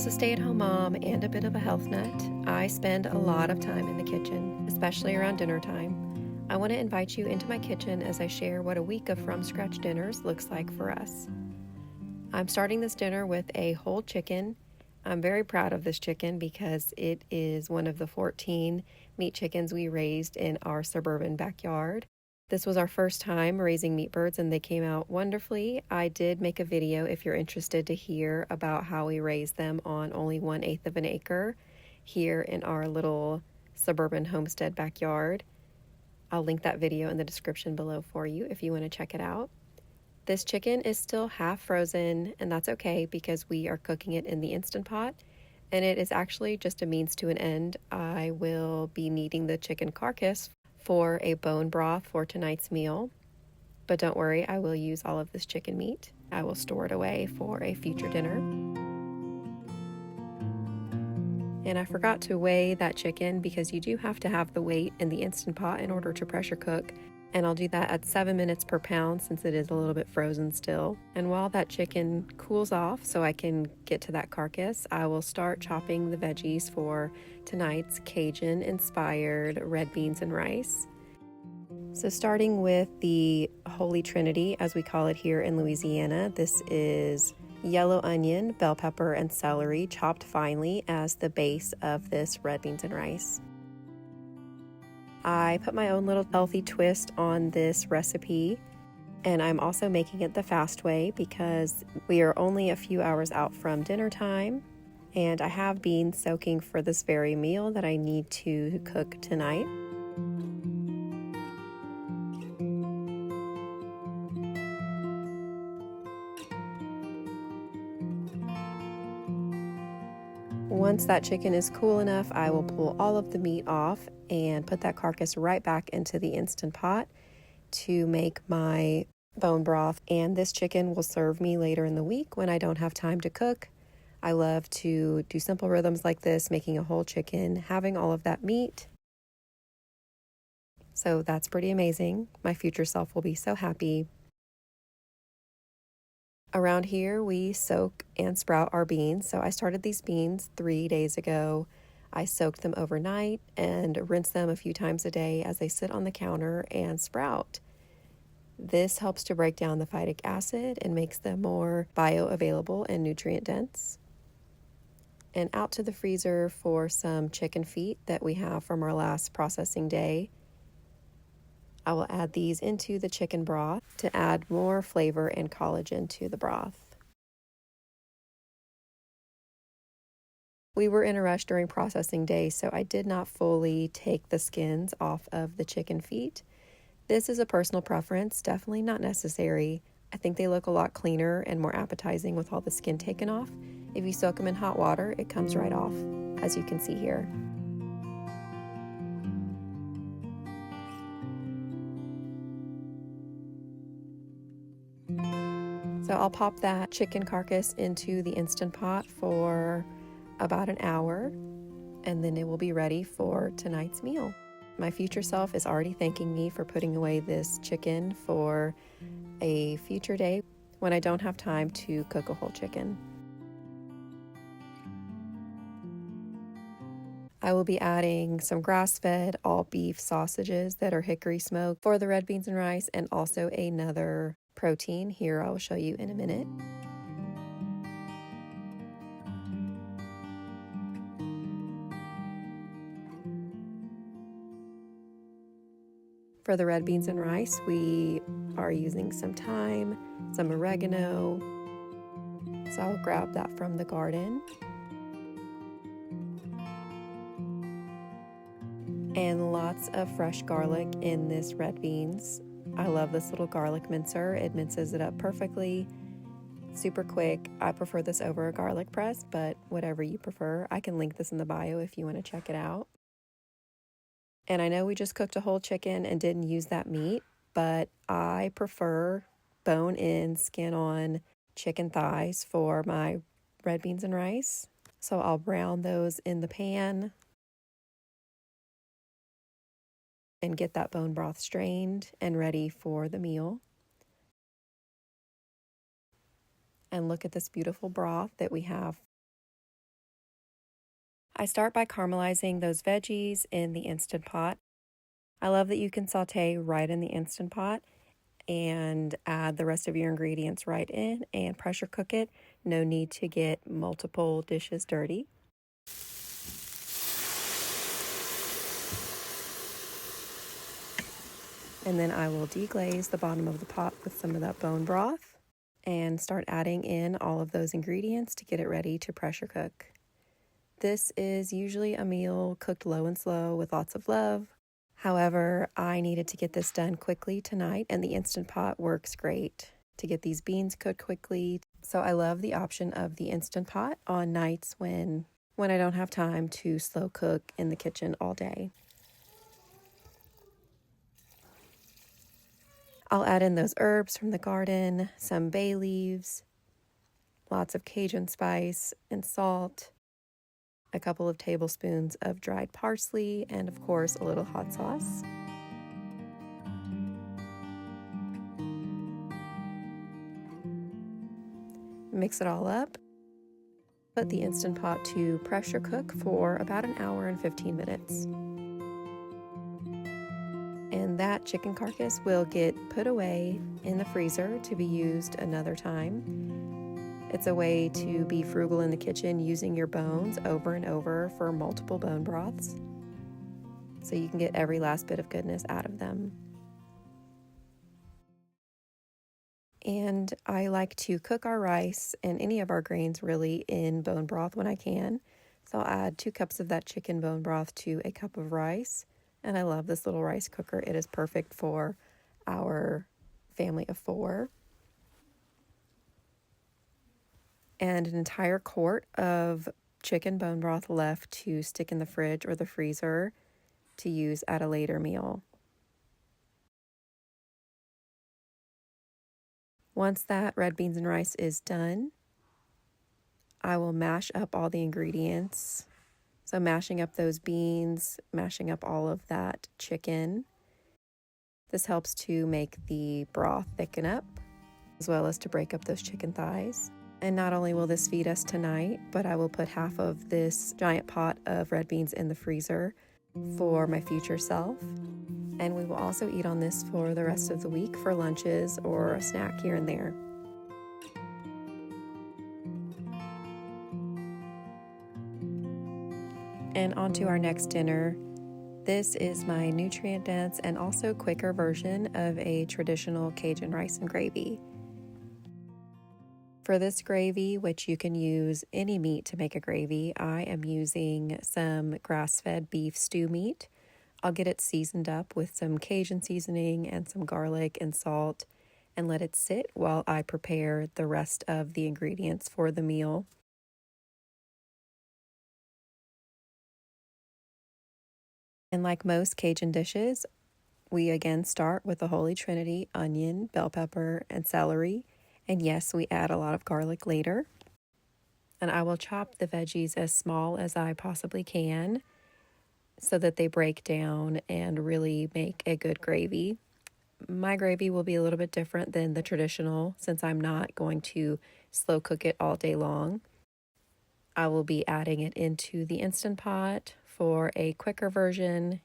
As a stay-at-home mom and a bit of a health nut, I spend a lot of time in the kitchen, especially around dinner time. I want to invite you into my kitchen as I share what a week of from-scratch dinners looks like for us. I'm starting this dinner with a whole chicken. I'm very proud of this chicken because it is one of the 14 meat chickens we raised in our suburban backyard. This was our first time raising meat birds and they came out wonderfully. I did make a video if you're interested to hear about how we raise them on only 1/8 of an acre here in our little suburban homestead backyard. I'll link that video in the description below for you if you want to check it out. This chicken is still half frozen, and that's okay because we are cooking it in the Instant Pot, and it is actually just a means to an end. I will be kneading the chicken carcass for a bone broth for tonight's meal, but don't worry, I will use all of this chicken meat. I will store it away for a future dinner. And I forgot to weigh that chicken because you do have to have the weight in the Instant Pot in order to pressure cook. And I'll do that at 7 minutes per pound since it is a little bit frozen still. And while that chicken cools off so I can get to that carcass, I will start chopping the veggies for tonight's Cajun inspired red beans and rice. So starting with the Holy Trinity, as we call it here in Louisiana, this is yellow onion, bell pepper, and celery chopped finely as the base of this red beans and rice. I put my own little healthy twist on this recipe, and I'm also making it the fast way because we are only a few hours out from dinner time, and I have beans soaking for this very meal that I need to cook tonight. Once that chicken is cool enough, I will pull all of the meat off and put that carcass right back into the Instant Pot to make my bone broth. And this chicken will serve me later in the week when I don't have time to cook. I love to do simple rhythms like this, making a whole chicken, having all of that meat. So that's pretty amazing. My future self will be so happy. Around here, we soak and sprout our beans. So I started these beans 3 days ago. I soaked them overnight and rinse them a few times a day as they sit on the counter and sprout. This helps to break down the phytic acid and makes them more bioavailable and nutrient dense. And out to the freezer for some chicken feet that we have from our last processing day. I will add these into the chicken broth to add more flavor and collagen to the broth. We were in a rush during processing day, so I did not fully take the skins off of the chicken feet. This is a personal preference, definitely not necessary. I think they look a lot cleaner and more appetizing with all the skin taken off. If you soak them in hot water, it comes right off, as you can see here. So I'll pop that chicken carcass into the Instant Pot for about an hour, and then it will be ready for tonight's meal. My future self is already thanking me for putting away this chicken for a future day when I don't have time to cook a whole chicken. I will be adding some grass-fed all beef sausages that are hickory smoked for the red beans and rice, and also another protein here I will show you in a minute. For the red beans and rice, we are using some thyme, some oregano, so I'll grab that from the garden. And lots of fresh garlic in this red beans. I love this little garlic mincer. It minces it up perfectly, super quick. I prefer this over a garlic press, but whatever you prefer. I can link this in the bio if you want to check it out. And I know we just cooked a whole chicken and didn't use that meat, but I prefer bone-in, skin-on chicken thighs for my red beans and rice. So I'll brown those in the pan and get that bone broth strained and ready for the meal. And look at this beautiful broth that we have I start by caramelizing those veggies in the Instant Pot. I love that you can saute right in the Instant Pot and add the rest of your ingredients right in and pressure cook it. No need to get multiple dishes dirty. And then I will deglaze the bottom of the pot with some of that bone broth and start adding in all of those ingredients to get it ready to pressure cook. This is usually a meal cooked low and slow with lots of love. However, I needed to get this done quickly tonight, and the Instant Pot works great to get these beans cooked quickly. So I love the option of the Instant Pot on nights when I don't have time to slow cook in the kitchen all day. I'll add in those herbs from the garden, some bay leaves, lots of Cajun spice and salt, a couple of tablespoons of dried parsley, and of course a little hot sauce. Mix it all up. Put the Instant Pot to pressure cook for about an hour and 15 minutes. And that chicken carcass will get put away in the freezer to be used another time. It's a way to be frugal in the kitchen, using your bones over and over for multiple bone broths, so you can get every last bit of goodness out of them. And I like to cook our rice and any of our grains really in bone broth when I can. So I'll add 2 cups of that chicken bone broth to a cup of rice. And I love this little rice cooker. It is perfect for our family of 4. And an entire quart of chicken bone broth left to stick in the fridge or the freezer to use at a later meal. Once that red beans and rice is done, I will mash up all the ingredients. So mashing up those beans, mashing up all of that chicken. This helps to make the broth thicken up, as well as to break up those chicken thighs. And not only will this feed us tonight, but I will put half of this giant pot of red beans in the freezer for my future self. And we will also eat on this for the rest of the week for lunches or a snack here and there. And on to our next dinner. This is my nutrient-dense and also quicker version of a traditional Cajun rice and gravy. For this gravy, which you can use any meat to make a gravy, I am using some grass-fed beef stew meat. I'll get it seasoned up with some Cajun seasoning and some garlic and salt and let it sit while I prepare the rest of the ingredients for the meal. And like most Cajun dishes, we again start with the Holy Trinity: onion, bell pepper, and celery. And yes, we add a lot of garlic later. And I will chop the veggies as small as I possibly can so that they break down and really make a good gravy. My gravy will be a little bit different than the traditional since I'm not going to slow cook it all day long. I will be adding it into the Instant Pot for a quicker version.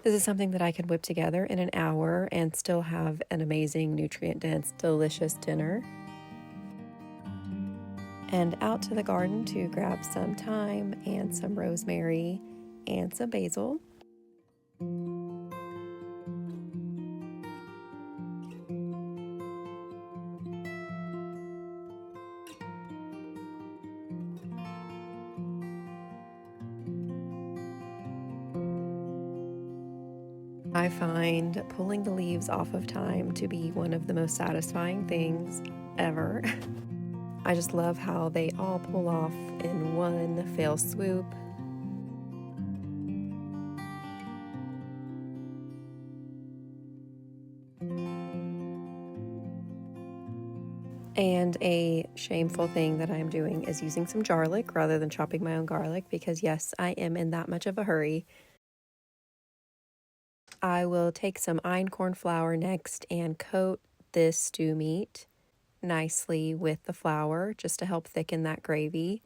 This is something that I can whip together in an hour and still have an amazing, nutrient-dense, delicious dinner. And out to the garden to grab some thyme and some rosemary and some basil. I find pulling the leaves off of thyme to be one of the most satisfying things ever. I just love how they all pull off in one fell swoop. And a shameful thing that I'm doing is using some garlic rather than chopping my own garlic because yes, I am in that much of a hurry. I will take some einkorn flour next and coat this stew meat nicely with the flour just to help thicken that gravy.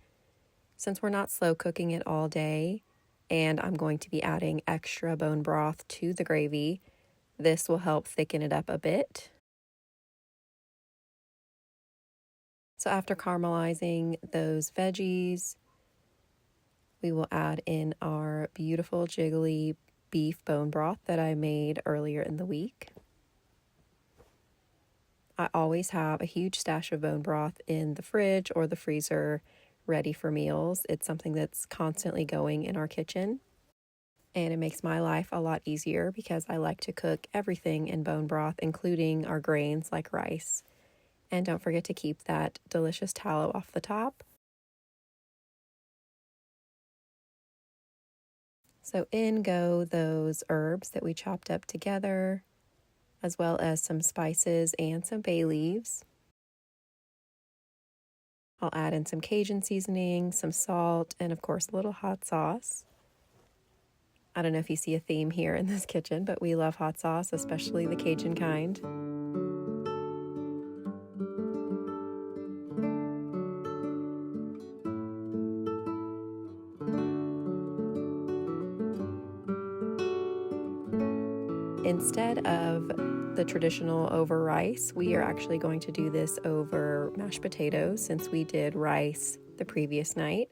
Since we're not slow cooking it all day, and I'm going to be adding extra bone broth to the gravy, this will help thicken it up a bit. So after caramelizing those veggies, we will add in our beautiful jiggly beef bone broth that I made earlier in the week. I always have a huge stash of bone broth in the fridge or the freezer ready for meals. It's something that's constantly going in our kitchen, and it makes my life a lot easier because I like to cook everything in bone broth, including our grains like rice. And don't forget to keep that delicious tallow off the top. So in go those herbs that we chopped up together, as well as some spices and some bay leaves. I'll add in some Cajun seasoning, some salt, and of course a little hot sauce. I don't know if you see a theme here in this kitchen, but we love hot sauce, especially the Cajun kind. Instead of the traditional over rice, we are actually going to do this over mashed potatoes since we did rice the previous night.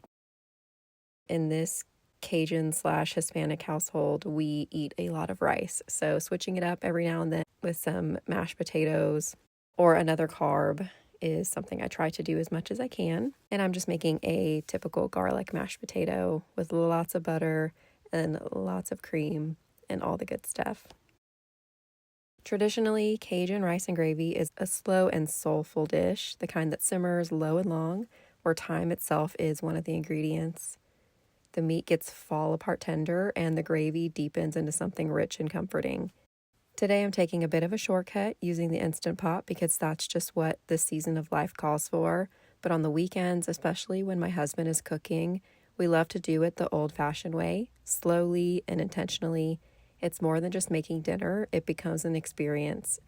In this Cajun / Hispanic household, we eat a lot of rice. So switching it up every now and then with some mashed potatoes or another carb is something I try to do as much as I can. And I'm just making a typical garlic mashed potato with lots of butter and lots of cream and all the good stuff. Traditionally, Cajun rice and gravy is a slow and soulful dish, the kind that simmers low and long, where thyme itself is one of the ingredients. The meat gets fall apart tender, and the gravy deepens into something rich and comforting. Today I'm taking a bit of a shortcut using the Instant Pot because that's just what this season of life calls for. But on the weekends, especially when my husband is cooking, we love to do it the old-fashioned way, slowly and intentionally. It's more than just making dinner, it becomes an experience,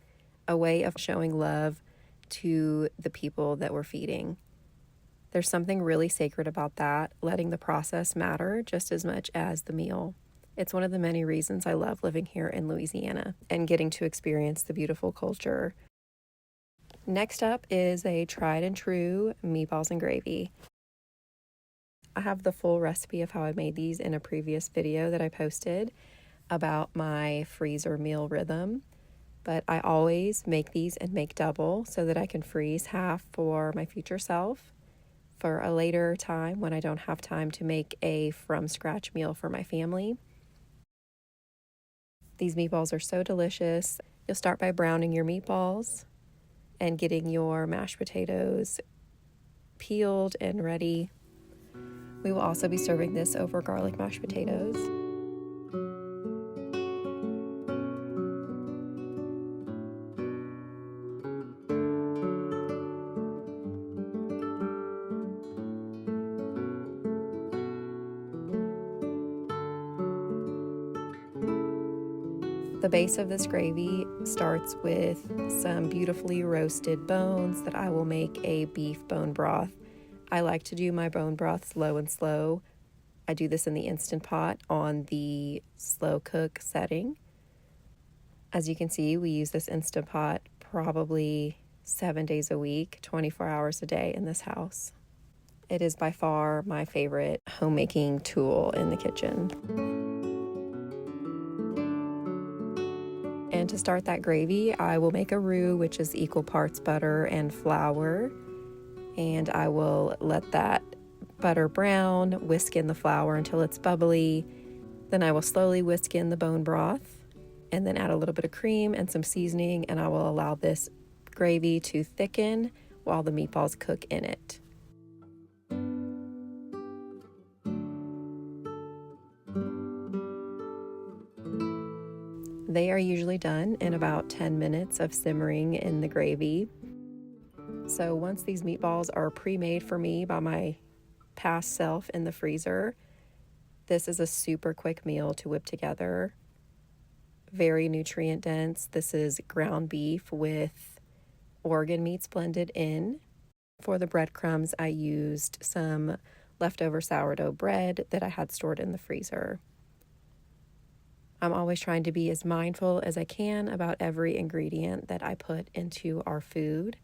a way of showing love to the people that we're feeding. There's something really sacred about that, letting the process matter just as much as the meal. It's one of the many reasons I love living here in Louisiana and getting to experience the beautiful culture. Next up is a tried and true meatballs and gravy. I have the full recipe of how I made these in a previous video that I posted about my freezer meal rhythm, but I always make these and make double so that I can freeze half for my future self for a later time when I don't have time to make a from scratch meal for my family. These meatballs are so delicious. You'll start by browning your meatballs and getting your mashed potatoes peeled and ready. We will also be serving this over garlic mashed potatoes. The base of this gravy starts with some beautifully roasted bones that I will make a beef bone broth. I like to do my bone broth slow and slow. I do this in the Instant Pot on the slow cook setting. As you can see, we use this Instant Pot probably 7 days a week, 24 hours a day in this house. It is by far my favorite homemaking tool in the kitchen. And to start that gravy, I will make a roux, which is equal parts butter and flour. And I will let that butter brown, whisk in the flour until it's bubbly. Then I will slowly whisk in the bone broth and then add a little bit of cream and some seasoning, and I will allow this gravy to thicken while the meatballs cook in it. They are usually done in about 10 minutes of simmering in the gravy. So once these meatballs are pre-made for me by my past self in the freezer, this is a super quick meal to whip together. Very nutrient dense. This is ground beef with organ meats blended in. For the breadcrumbs, I used some leftover sourdough bread that I had stored in the freezer. I'm always trying to be as mindful as I can about every ingredient that I put into our food.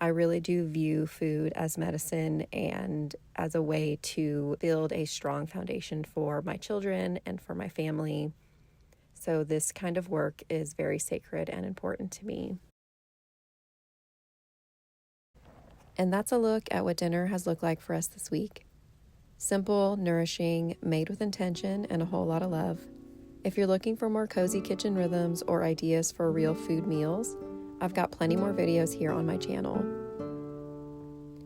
I really do view food as medicine and as a way to build a strong foundation for my children and for my family. So this kind of work is very sacred and important to me. And that's a look at what dinner has looked like for us this week. Simple, nourishing, made with intention, and a whole lot of love. If you're looking for more cozy kitchen rhythms or ideas for real food meals, I've got plenty more videos here on my channel.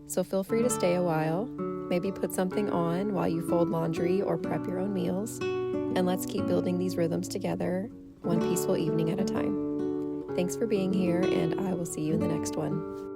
So feel free to stay a while, maybe put something on while you fold laundry or prep your own meals, and let's keep building these rhythms together, one peaceful evening at a time. Thanks for being here, and I will see you in the next one.